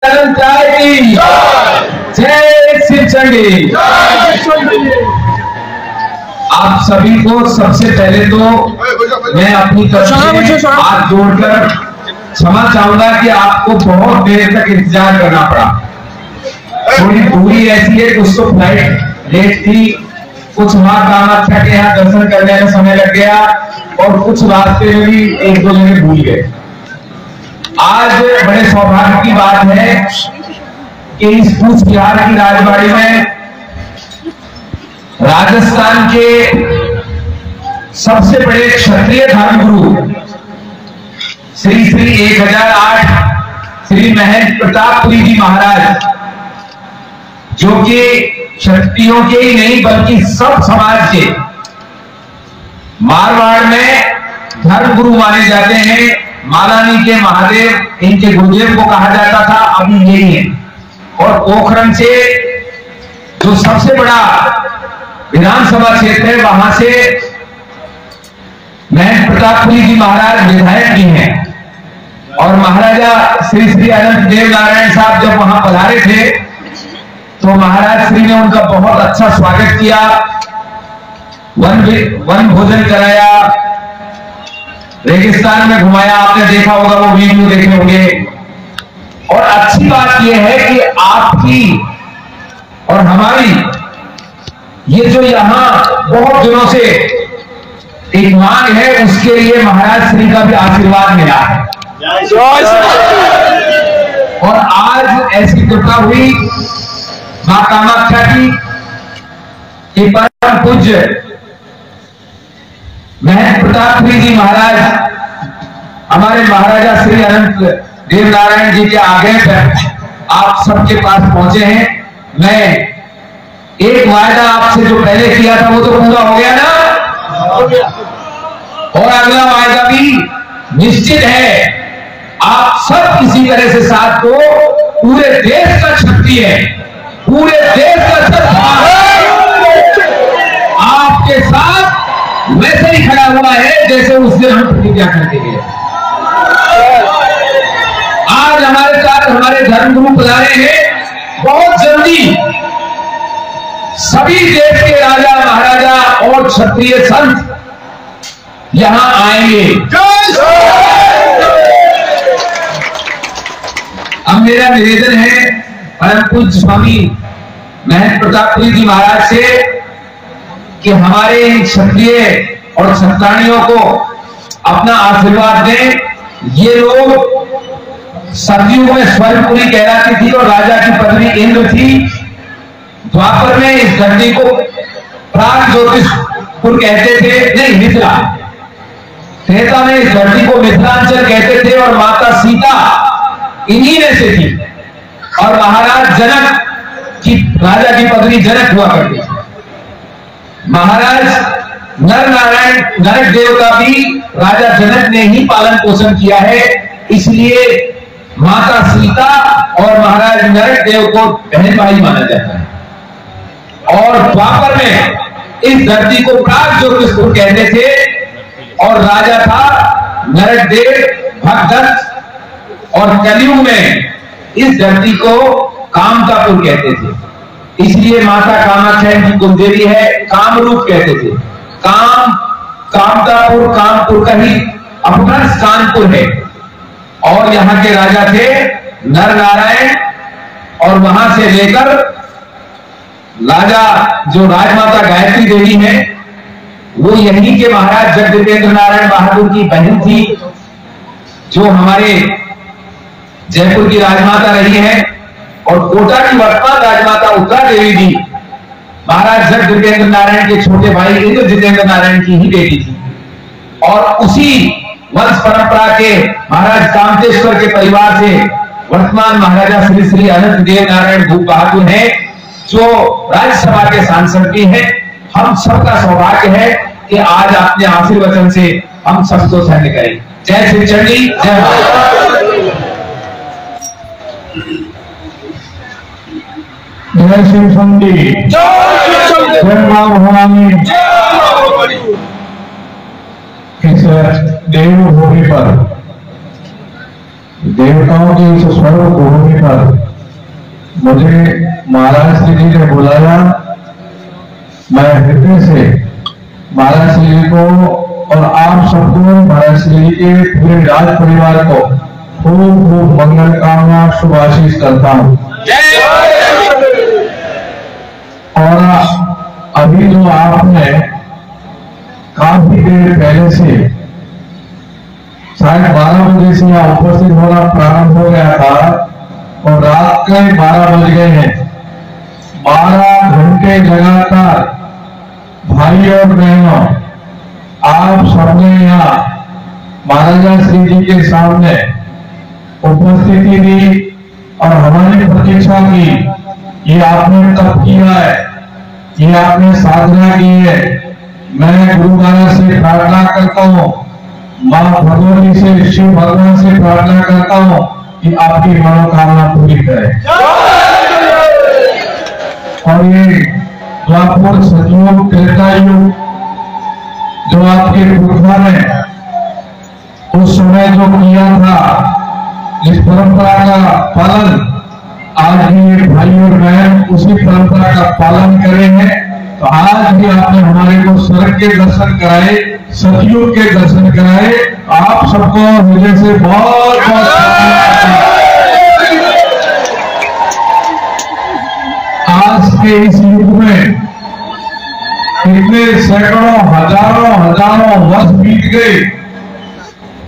की जय शिव चंडी। आप सभी को सबसे पहले तो मैं अपनी तरफ से हाथ जोड़कर क्षमा चाहूंगा कि आपको बहुत देर तक इंतजार करना पड़ा। थोड़ी दूरी ऐसी है, कुछ तो फ्लाइट लेट थी, कुछ मां कामाख्या के यहाँ दर्शन करने में समय लग गया और कुछ रास्ते में भी एक दो जगह भूल गए। आज बड़े सौभाग्य की बात है कि इस कूच बिहार की राजबाड़ी में राजस्थान के सबसे बड़े क्षत्रिय धर्मगुरु श्री 1008 श्री महंत प्रतापपुरी जी महाराज, जो कि क्षत्रियों के ही नहीं बल्कि सब समाज के मारवाड़ में धर्मगुरु माने जाते हैं। मालानी के महादेव इनके गुरुदेव को कहा जाता था, अभी यही है। और पोखरण से जो सबसे बड़ा विधानसभा क्षेत्र है, वहां से महंत प्रतापपुरी जी महाराज विधायक भी हैं। और महाराजा श्री श्री अनंत देव नारायण साहब जब वहां पधारे थे तो महाराज श्री ने उनका बहुत अच्छा स्वागत किया, वन भोजन कराया, रेगिस्तान में घुमाया। आपने देखा होगा, वो वीडियो देखे होंगे। और अच्छी बात यह है कि आपकी और हमारी ये जो यहां बहुत दिनों से एक मांग है, उसके लिए महाराज श्री का भी आशीर्वाद मिला है। और आज ऐसी कृपा हुई मां कामाख्या की कि परम पूज्य महंत प्रतापपुरी जी महाराज हमारे महाराजा श्री अनंत देव नारायण जी के आग्रह पर आप सबके पास पहुंचे हैं। मैं एक वायदा आपसे जो पहले किया था वो तो पूरा हो गया ना, और अगला वायदा भी निश्चित है। आप सब किसी तरह से साथ को, पूरे देश का क्षत्रिय है, पूरे देश का क्षत्रिय आपके साथ वैसे ही खड़ा हुआ है जैसे उस दिन हम प्रतिज्ञा करके गए। आज हमारे साथ हमारे धर्मगुरु पधारे हैं। बहुत जल्दी सभी देश के राजा महाराजा और क्षत्रिय संत यहां आएंगे। अब मेरा निवेदन है परम पूज्य स्वामी महंत प्रतापपुरी जी महाराज से कि हमारे इन क्षत्रिय और क्षत्राणियों को अपना आशीर्वाद दें। ये लोग सतयुग में स्वर्गपुरी कहलाती थी और राजा की पत्नी इंद्र थी। द्वापर में इस धरती को प्राग ज्योतिषपुर कहते थे, नहीं मिथिला। त्रेता में इस धरती को मिथिलांचल कहते थे और माता सीता इन्हीं में से थी। और महाराज जनक की, राजा की पत्नी जनक हुआ करती थी। महाराज नर नारायण नरक देव का भी राजा जनक ने ही पालन पोषण किया है। इसलिए माता सीता और महाराज नरक देव को बहन भाई माना जाता है। और द्वापर में इस धरती को प्राग ज्योतिषपुर कहते थे और राजा था नरक देव भगदत्त। और कलयुग में इस धरती को कामतापुर कहते थे। इसलिए माता कामाख्या की कुलदेवी है, कामरूप कहते थे। कामतापुर कामपुर का ही अपना कानपुर है। और यहाँ के राजा थे नर नारायण, और वहां से लेकर राजा जो राजमाता गायत्री देवी है वो यहीं के महाराज जगदीपेंद्र नारायण बहादुर की बहन थी, जो हमारे जयपुर की राजमाता रही है। और कोटा की वर्तमान राजमाता उत्तरा देवी भी महाराज जगदीपेंद्र नारायण के छोटे भाई इंद्र जितेंद्र नारायण की ही बेटी थी। और उसी वंश परंपरा के महाराज कामतेश्वर के परिवार से वर्तमान महाराजा श्री श्री अनंत देव नारायण भूप बहादुर हैं, जो राज्यसभा के सांसद भी हैं। हम सबका सौभाग्य है कि आज अपने आशीर्वचन से हम सबको धन्य करें। जय श्री चंडी, जय जय श्री चंडी, जय मां भवानी। इस देवभूमि पर, देवताओं की इस स्वर्ग भूमि पर मुझे महाराज श्री जी ने बुलाया। मैं हृदय से महाराज श्री जी को और आप सबको, महाराज श्री जी के पूरे राज परिवार को खूब खूब मंगल कामना, शुभ आशीष करता हूँ। और अभी जो आपने काफी देर पहले से, शायद 12 बजे से यहाँ उपस्थित होना प्रारंभ हो गया था और रात के 12 बज गए हैं। 12 घंटे लगातार भाई और बहनों आप सबने यहाँ महाराजा श्री जी के सामने उपस्थिति दी और हमारी प्रतीक्षा की। ये आपने तप किया है, ये आपने साधना की है। मैं गुरु महाराज से प्रार्थना करता हूँ, माँ भगवती से, शिव भगवान से प्रार्थना करता हूँ कि आपकी मनोकामना पूरी करे। और ये द्वापर सतयुग त्रेता युग जो आपके पुरखा ने उस समय जो किया था, जिस परंपरा का पालन आज भी ये भाई और बहन उसी परंपरा का पालन करे हैं। तो आज भी आपने हमारे को स्वर्ग के दर्शन कराए, सतयुग के दर्शन कराए। आप सबको हृदय से बहुत बहुत आज के इस युग में इतने सैकड़ों हजारों वर्ष बीत गए,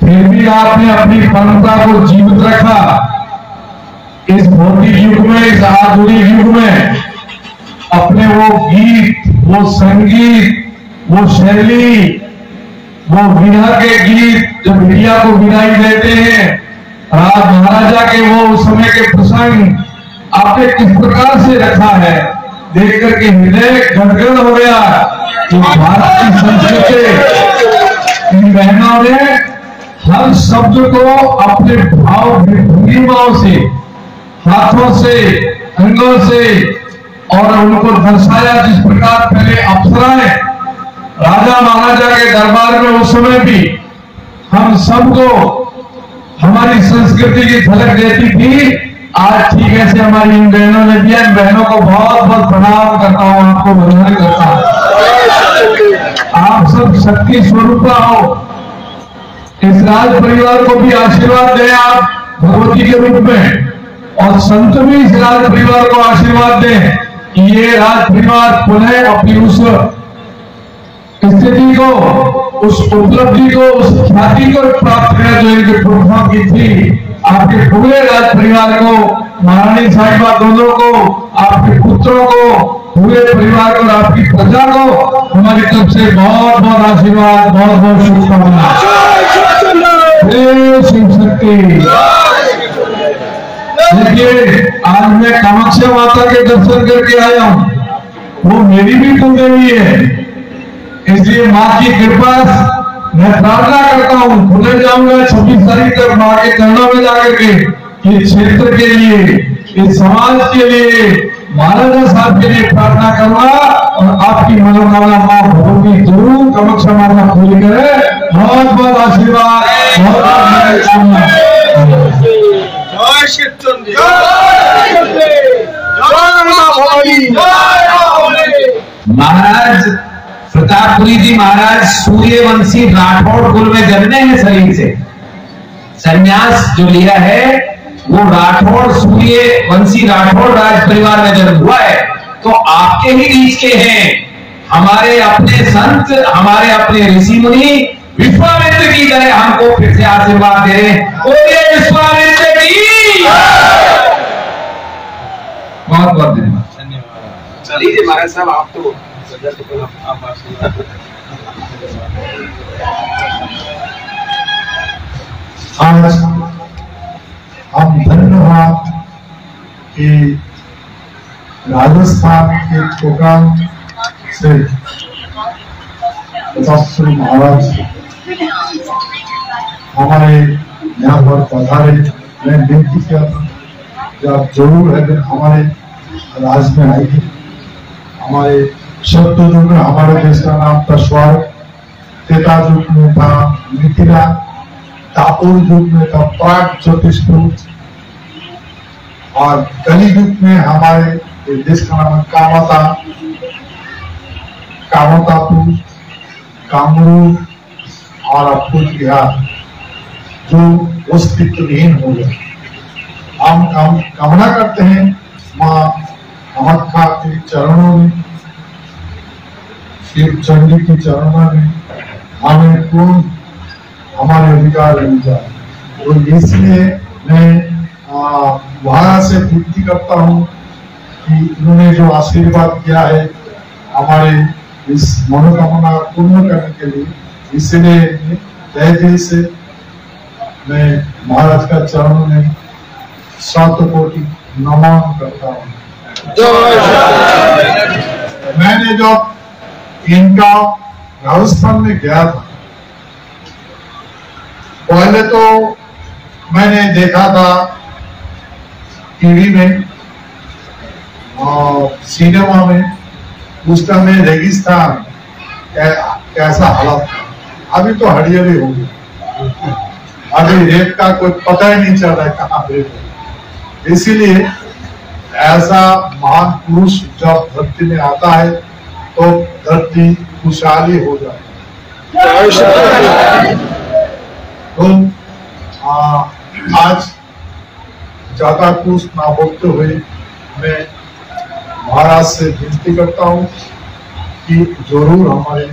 फिर भी आपने अपनी परंपरा को जीवित रखा। इस भौतिक युग में, इस आधुनिक युग में अपने वो गीत, वो संगीत, वो शैली, वो विरह के गीत जो मीडिया को विदाई देते हैं, राज महाराजा के वो उस समय के प्रसंग आपने किस प्रकार से रखा है, देख करके हृदय गदगद हो गया कि भारत की संस्कृति, इन बहनों ने हर शब्द को अपने भाव भंगिमाओं से, हाथों से, अंगों से और उनको दर्शाया। जिस प्रकार पहले अप्सराएं राजा महाराजा के दरबार में उस समय भी हम सबको हमारी संस्कृति की झलक देती थी, आज ठीक ऐसे हमारी इन बहनों ने दिया। इन बहनों को बहुत बहुत प्रणाम करता हूँ, आपको बधाई करता हूँ। आप सब शक्ति स्वरूपा हो, इस राज परिवार को भी आशीर्वाद दें आप भगवती के रूप में, और संत भी इस राज परिवार को आशीर्वाद दें कि ये राज परिवार पुनः अपनी उस स्थिति को, उस उपलब्धि को, उस ख्याति को प्राप्त करें जो इनके पुरखों की थी। आपके पूरे राज परिवार को, महारानी साहिबा दोनों को, आपके पुत्रों को, पूरे परिवार को और आपकी प्रजा को हमारी तरफ से बहुत बहुत आशीर्वाद, बहुत बहुत शुभकामनाएं। शिव शक्ति। देखिए, आज मैं कामाख्या माता के दर्शन करके आया हूँ, वो मेरी भी कुलदेवी है, इसलिए माँ की कृपा मैं प्रार्थना करता हूँ। पुनः जाऊंगा 26 तारीख तक माँ के चरणों में जाकर के इस क्षेत्र के लिए, इस समाज के लिए, महाराजा साहब के लिए प्रार्थना करूंगा और आपकी मनोकामना माँ भगवती जरूर कामाख्या माता पूरी करे। बहुत बहुत आशीर्वाद, बहुत बहुत शुभकामना। महाराज प्रतापपुरी जी महाराज सूर्यवंशी राठौड़ कुल में जन्मे हैं। शरीर से संन्यास जो लिया है वो राठौड़, सूर्यवंशी राठौड़ राज परिवार में जन्म हुआ है। तो आपके ही बीच के हैं हमारे अपने संत, हमारे अपने ऋषि मुनि। विश्वामित्र की तरह हमको फिर से आशीर्वाद दे रहे हैं। बोलिए विश्वामित्र की। बहुत बहुत धन्यवाद। चलिए महाराज साहब, आप तो आज हम धन्यवाद कि राजस्थान के कोटान से प्रतापपुरी महाराज हमारे यहाँ पर पधारे। मैं विनती किया था कि आप जरूर है हमारे राज में आएंगे। हमारे शब्द युग में हमारे देश का नाम था स्वर्ग, त्रेता युग में था मिथिला, दापुर युग में था प्राग ज्योतिषपुर और कलियुग में हमारे देश का नाम कामता, कामतापुर, कामरूप और अब बिहार जो अस्तित्वहीन हो गया। हम कामना करते हैं माँ कामाख्या के चरणों में, शिव चंडी के चरणों में हमें पूर्ण हमारे अधिकार मिल जाए। तो इसलिए मैं वहां से विनती करता हूँ कि इन्होंने जो आशीर्वाद किया है हमारे इस मनोकामना पूर्ण करने के लिए, इसलिए तहे दिल से मैं महाराज का चरणों में 7 कोटि नमन करता हूँ। मैंने जब इनका राजस्थान में गया था, पहले तो मैंने देखा था टीवी में और सिनेमा में, उस समय रेगिस्तान कैसा हालत था। अभी तो हरियाली हो गई, अभी रेत का कोई पता ही नहीं चल रहा है कहाँ रेत है। इसीलिए ऐसा महान पुरुष जब धरती में आता है तो धरती खुशहाली हो जाए। तो आज ज्यादा कुछ ना बोलते हुए मैं महाराज से विनती करता हूँ कि जरूर हमारे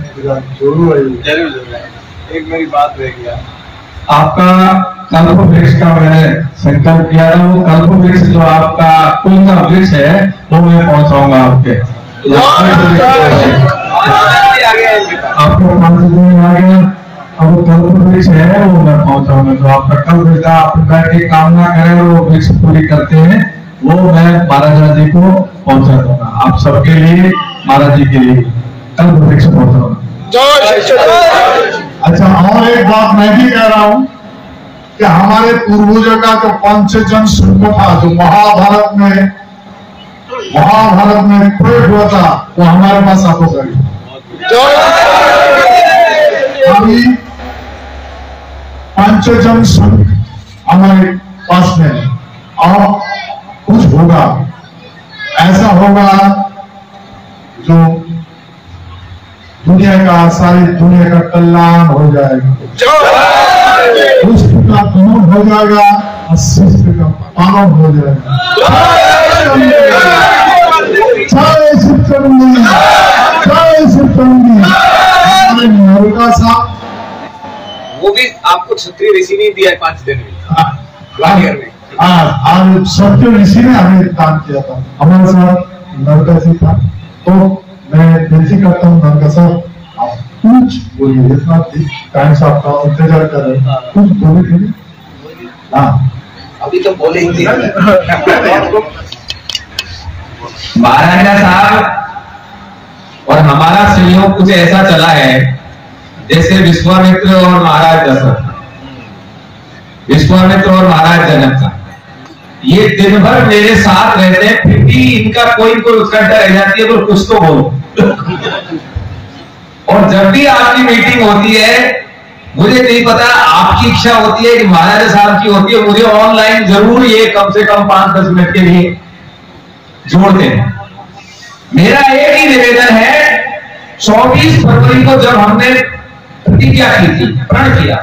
जरूर आइए। एक मेरी बात रह गया, आपका कल्प वृक्ष का मैंने संकल्प किया था, वो कल्प वृक्ष जो आपका कुल का वृक्ष है वो मैं पहुंचाऊंगा आपके। आपको 5 दिन में आ गया, अब वो कल्प वृक्ष है वो मैं पहुंचाऊंगा। जो आपका कल्प वृक्ष आप बैठ के कामना करें वो वृक्ष पूरी करते हैं, वो मैं महाराज जी को पहुंचा दूंगा। आप सबके लिए, महाराज जी के लिए कल्प वृक्ष पहुंचाऊंगा। अच्छा, और एक बात मैं भी कह रहा हूँ कि हमारे पूर्वजों का जो पंचजन सूत्र था, जो महाभारत में प्रयोग हुआ था, वो हमारे पास आप हो गई। अभी पंचजन सूत्र हमारे पास में और कुछ होगा, ऐसा होगा जो दुनिया का, सारी दुनिया का कल्याण हो जाएगा। दुष्ट का दमन हो जाएगा और शिष्ट का पालन हो जाएगा। जय शिव चंडी, जय शिव चंडी। हमारे नौका साहब, वो भी आपको क्षत्रिय ऋषि ने दिया है 5 दिन में ग्वालियर में। आज सत्य ऋषि ने हमें दान किया था, हमारे साथ नरका जी था। तो मैं विनती करता हूँ नरका साहब, आप कुछ बोलिए, इतना टाइम से आपका इंतजार कर रहे हैं, कुछ बोलिए। हाँ, अभी तो बोले ही थे। महाराजा साहब और हमारा सहयोग कुछ ऐसा चला है जैसे विश्वामित्र और महाराज दशरथ, विश्वामित्र और महाराज जनक का। ये दिन भर मेरे साथ रहते हैं, फिर भी इनका कोई उत्कंठा रह जाती है, तो कुछ तो बोलो। और जब भी आपकी मीटिंग होती है, मुझे नहीं पता आपकी इच्छा होती है कि महाराजा साहब की होती है, मुझे ऑनलाइन जरूर ये कम से कम 5-10 मिनट के लिए जोड़ते हैं। मेरा एक ही निवेदन है, 24 फरवरी को जब हमने प्रतिज्ञा की थी, प्रण किया,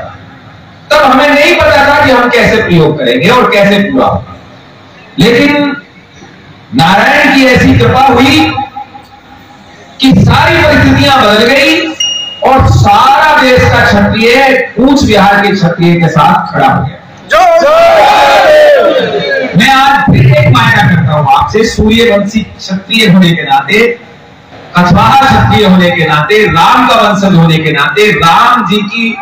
तब हमें नहीं पता था कि हम कैसे प्रयोग करेंगे और कैसे पूरा होगा। लेकिन नारायण की ऐसी कृपा हुई कि सारी परिस्थितियां बदल गई और सारा देश का क्षत्रिय कूच बिहार के क्षत्रिय के साथ खड़ा हो गया। मैं आज फिर एक मायना करता हूं आपसे, सूर्यवंशी क्षत्रिय होने के नाते, कछवाहा क्षत्रिय होने के नाते, राम का वंशज होने के नाते, राम जी की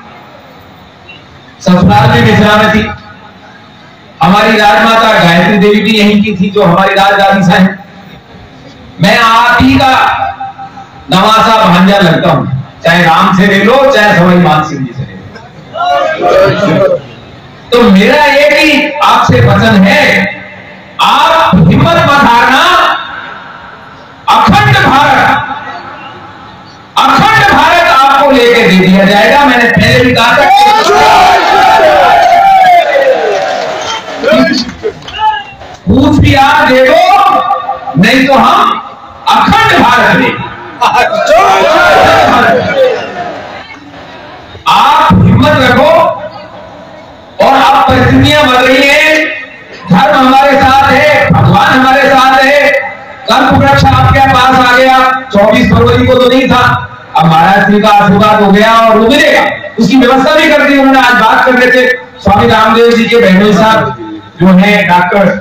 ससुराल में मिथिला में थी, हमारी राजमाता गायत्री देवी भी यहीं की थी जो हमारी राजदादी है। मैं आप ही का नवासा भांजा लगता हूं, चाहे राम से ले लो चाहे सवाई मान सिंह जी से ले लो। तो मेरा एक ही आपसे वचन है, आप हिम्मत मत हारना। अखंड भारत आपको लेके दे दिया जाएगा। मैंने पहले भी कहा था कूच बिहार दे दो, नहीं तो हम अखंड भारत देंगे। आप हिम्मत रखो, और अब परिस्थितियां बदल रही हैं, धर्म हमारे साथ है, भगवान हमारे साथ है, कल्प वृक्ष आपके पास आ गया। 24 फरवरी को तो नहीं था, अब महाराज श्री का आशीर्वाद हो गया और वो मिलेगा, उसकी व्यवस्था भी कर दी उन्होंने। आज बात कर रहे थे स्वामी रामदेव जी के बहनोई साहब जो है डॉक्टर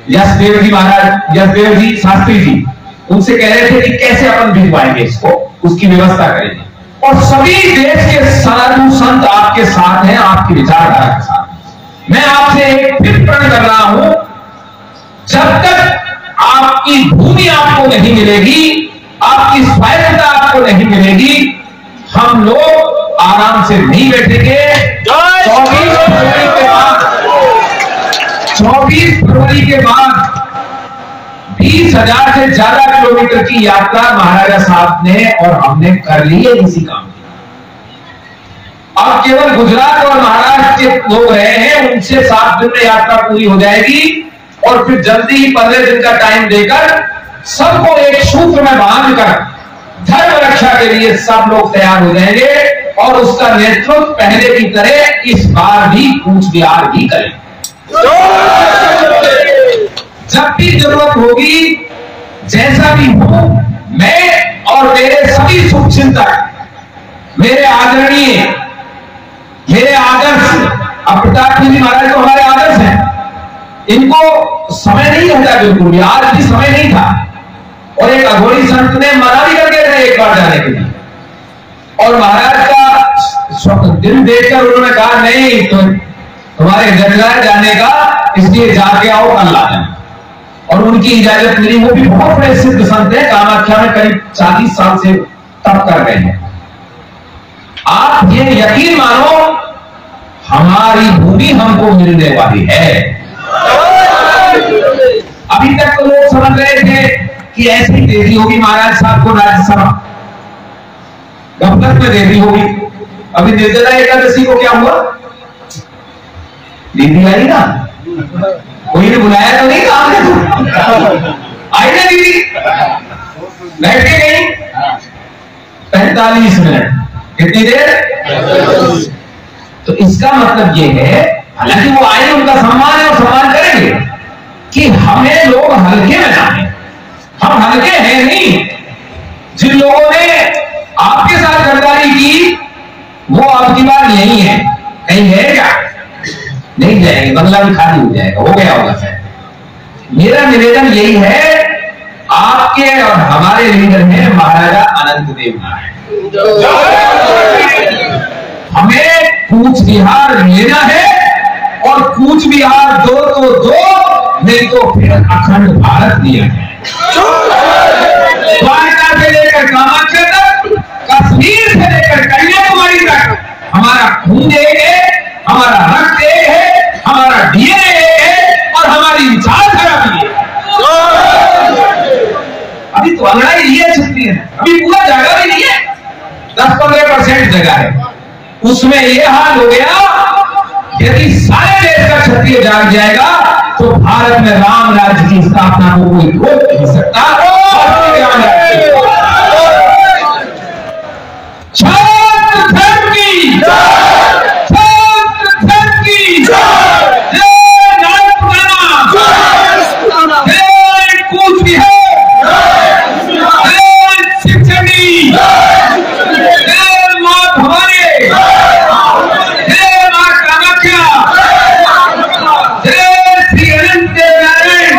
यशदेव जी महाराज, यशदेव जी शास्त्री जी, उनसे कह रहे थे कि कैसे अपन भिजवाएंगे इसको, उसकी व्यवस्था करेंगे। और सभी देश के साधु संत आपके साथ हैं, आपकी विचारधारा के साथ। मैं आपसे एक फिर प्रण कर रहा हूं, जब तक आपकी भूमि आपको नहीं मिलेगी, आपकी स्वायत्तता आपको नहीं मिलेगी, हम लोग आराम से नहीं बैठेंगे। 24 फरवरी के बाद 20,000 से ज्यादा किलोमीटर की यात्रा महाराजा साहब ने और हमने कर ली है इसी काम की। अब केवल गुजरात और महाराष्ट्र के लोग रहे हैं, उनसे 7 दिन में यात्रा पूरी हो जाएगी, और फिर जल्दी ही 15 दिन का टाइम देकर सबको एक सूत्र में बांधकर धर्म रक्षा के लिए सब लोग तैयार हो जाएंगे, और उसका नेतृत्व पहले की तरह इस बार भी कूच बिहार ही करेंगे। जब भी जरूरत होगी, जैसा भी हो, मैं और मेरे सभी शुभचिंतक, मेरे आदरणीय, मेरे आदर्श, अब प्रताप जी महाराज तो हमारे आदर्श हैं, इनको समय नहीं रहता बिल्कुल भी, आज भी समय नहीं था, और एक अघोरी संत ने मना भी करके थे एक बार जाने के लिए, और महाराज का दिल देखकर उन्होंने कहा नहीं, तो तुम्हारे जगह जाने का, इसलिए जाके आओ, कल आ जाए, और उनकी इजाजत मिली। वो भी बहुत बड़े सिद्ध संत है, कामाख्या में करीब 40 साल से तप कर रहे हैं। आप ये यकीन मानो, हमारी भूमि हमको मिलने वाली है। अभी तक तो लोग समझ रहे थे कि ऐसी दे दी होगी महाराज साहब को राज्यसभा, गफलत में दे दी होगी। अभी निर्जला एकादशी को क्या हुआ, दीदी आई ना, कोई ने बुलाया तो नहीं था, आई ना दीदी, बैठ के गई 45 मिनट, कितनी देर? तो इसका मतलब ये है, हालांकि वो आए, उनका सम्मान है और सम्मान करेंगे, कि हमें लोग हल्के में ना लें। हम हल्के हैं नहीं। जिन लोगों ने आपके साथ गद्दारी की, वो अब की बार यही है, कहीं है क्या? नहीं जाएंगे, बंगला भी खाली हो जाएगा, हो गया होगा शायद। मेरा निवेदन यही है, आपके और हमारे लीडर हैं महाराजा अनंत देव नारायण, हमें कूच बिहार लेना है, और कूच बिहार दो तो दो, नहीं तो फिर अखंड भारत दिया है। द्वारका से लेकर कामाख्या तक, कश्मीर से लेकर कन्याकुमारी तक, हमारा खून एक है, हमारा रक्त एक है, हमारा डीएनए एक है, और हमारी विचारधारा भी है। अभी तो लड़ाई ही है क्षत्रिय है, अभी पूरा जगह भी नहीं है, 10-15% जगह है, उसमें यह हाल हो गया। यदि सारे देश का क्षत्रिय जाग जाएगा, तो भारत में राम राज्य की स्थापना को कोई रोक नहीं सकता। छात्र धर्म की, छात्र धर्म की जय, जय कूच बिहार, जय शिक्षणी, जय मां भवानी, जय मां कामाख्या, जय श्री अनंत देव नारायण,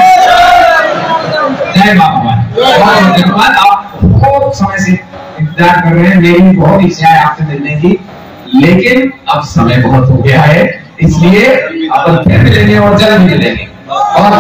जय मां भवानी। बहुत धन्यवाद। आप बहुत समय से इंतजार कर रहे हैं, मेरी बहुत इच्छा है आपसे मिलने की, लेकिन अब समय बहुत हो गया है, इसलिए अपन फिर मिलेंगे और जल्द मिलेंगे। और